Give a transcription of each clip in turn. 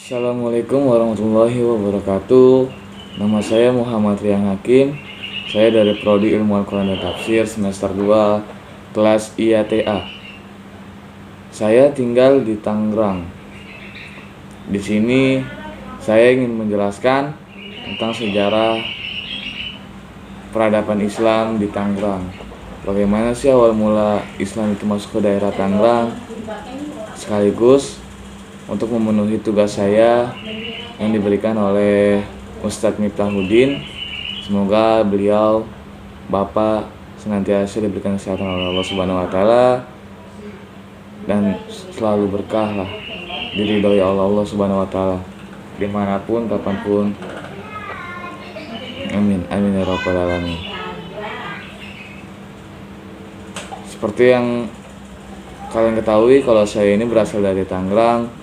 Assalamualaikum warahmatullahi wabarakatuh. Nama saya Muhammad Rian Hakim. Saya dari Prodi Ilmu Al-Quran dan Tafsir semester 2 kelas IATA. Saya tinggal di Tangerang. Di sini saya ingin menjelaskan tentang sejarah peradaban Islam di Tangerang. Bagaimana sih awal mula Islam itu masuk ke daerah Tangerang? Sekaligus untuk memenuhi tugas saya yang diberikan oleh Ustadz Miftahuddin. Semoga beliau Bapak senantiasa diberikan kesehatan oleh Allah Subhanahu wa taala dan selalu berkah lah, diridhoi Allah Subhanahu wa taala dimanapun kapanpun. Amin amin ya rabbal alamin. Seperti yang kalian ketahui, kalau saya ini berasal dari Tangerang.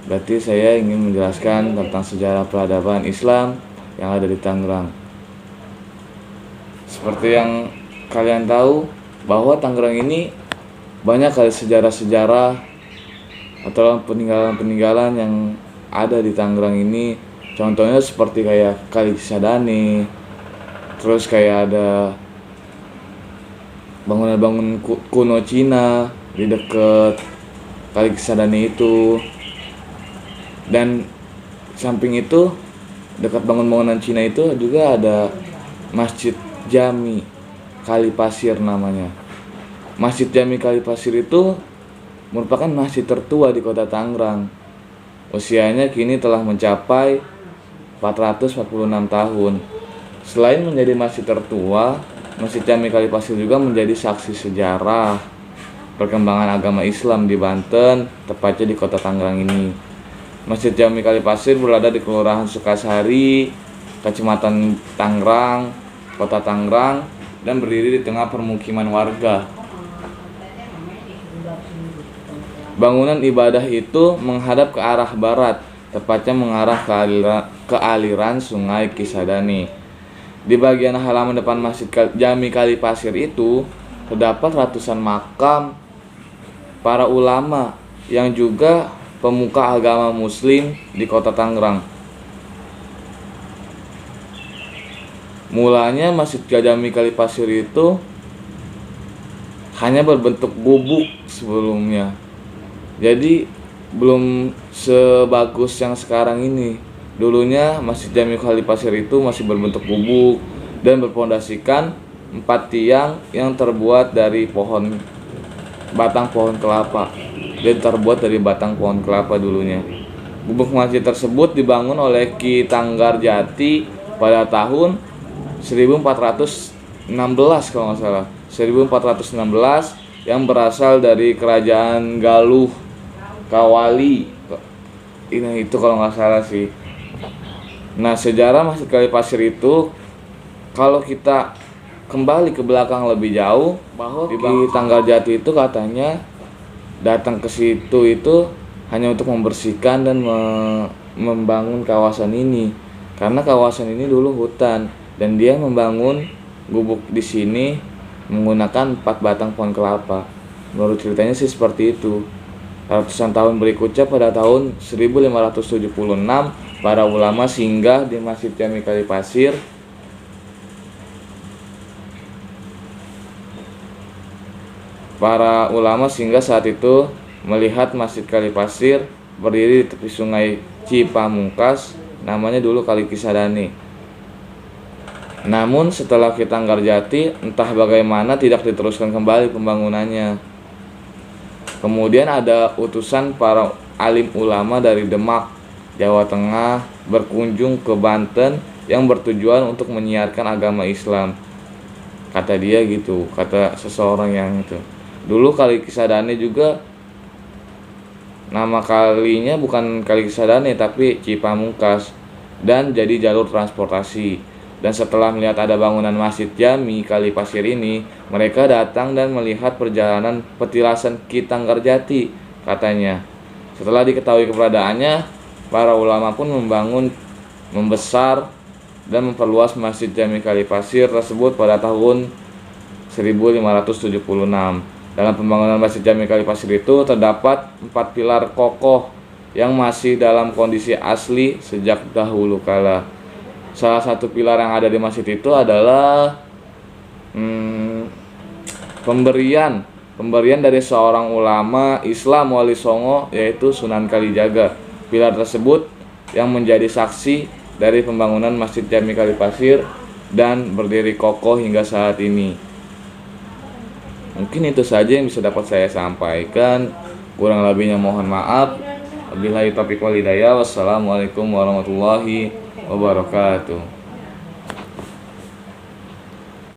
Berarti saya ingin menjelaskan tentang sejarah peradaban Islam yang ada di Tangerang. Seperti yang kalian tahu, bahwa Tangerang ini banyak kali sejarah-sejarah atau peninggalan-peninggalan yang ada di Tangerang ini. Contohnya seperti kayak Kali Cisadane, terus kayak ada bangunan-bangunan kuno Cina di dekat Kali Cisadane itu. Dan samping itu, dekat bangunan Cina itu juga ada Masjid Jami Kali Pasir namanya. Masjid Jami Kali Pasir itu merupakan masjid tertua di kota Tangerang. Usianya kini telah mencapai 446 tahun. Selain menjadi masjid tertua, Masjid Jami Kali Pasir juga menjadi saksi sejarah perkembangan agama Islam di Banten, tepatnya di kota Tangerang ini. Masjid Jami Kali Pasir berada di Kelurahan Sukasari, Kecamatan Tangerang, Kota Tangerang, dan berdiri di tengah permukiman warga. Bangunan ibadah itu menghadap ke arah barat, tepatnya mengarah ke aliran Sungai Cisadane. Di bagian halaman depan Masjid Jami Kali Pasir itu terdapat ratusan makam para ulama yang juga pemuka agama Muslim di kota Tangerang. Mulanya Masjid Jami Kali Pasir itu hanya berbentuk gubuk sebelumnya. Jadi belum sebagus yang sekarang ini. Dulunya Masjid Jami Kali Pasir itu masih berbentuk gubuk dan berpondasikan 4 tiang yang terbuat dari batang pohon kelapa. Dia terbuat dari batang pohon kelapa dulunya. Gubuk masjid tersebut dibangun oleh Ki Tanggarjati pada tahun 1416 kalau nggak salah. 1416 yang berasal dari kerajaan Galuh Kawali. Ini itu kalau nggak salah sih. Nah, sejarah Masjid Kali Pasir itu kalau kita kembali ke belakang lebih jauh, bahwa Ki Tanggarjati itu katanya datang ke situ itu hanya untuk membersihkan dan membangun kawasan ini, karena kawasan ini dulu hutan, dan dia membangun gubuk di sini menggunakan 4 batang pohon kelapa. Menurut ceritanya sih seperti itu. Ratusan tahun berikutnya, pada tahun 1576 para ulama singgah di Masjid Jami Kali Pasir. Para ulama singgah saat itu melihat Masjid Kali Pasir berdiri di tepi sungai Cipamungkas, namanya dulu Kali Cisadane. Namun setelah Ki Tanggarjati entah bagaimana tidak diteruskan kembali pembangunannya. Kemudian ada utusan para alim ulama dari Demak, Jawa Tengah berkunjung ke Banten yang bertujuan untuk menyiarkan agama Islam. Kata dia gitu, kata seseorang yang itu. Dulu Kali Cisadane juga nama kalinya bukan Kali Cisadane tapi Cipamungkas, dan jadi jalur transportasi. Dan setelah melihat ada bangunan Masjid Jami Kali Pasir ini, mereka datang dan melihat perjalanan petilasan Ki Tanggarjati, katanya. Setelah diketahui keberadaannya, para ulama pun membesar dan memperluas Masjid Jami Kali Pasir tersebut pada tahun 1576. Dalam pembangunan Masjid Jami Kali Pasir itu terdapat 4 pilar kokoh yang masih dalam kondisi asli sejak dahulu kala. Salah satu pilar yang ada di masjid itu adalah pemberian dari seorang ulama Islam wali songo, yaitu Sunan Kalijaga. Pilar tersebut yang menjadi saksi dari pembangunan Masjid Jami Kalipasir dan berdiri kokoh hingga saat ini. Mungkin itu saja yang bisa dapat saya sampaikan. Kurang lebihnya mohon maaf. Wabillahi taufiq wal hidayah. Wassalamualaikum warahmatullahi wabarakatuh.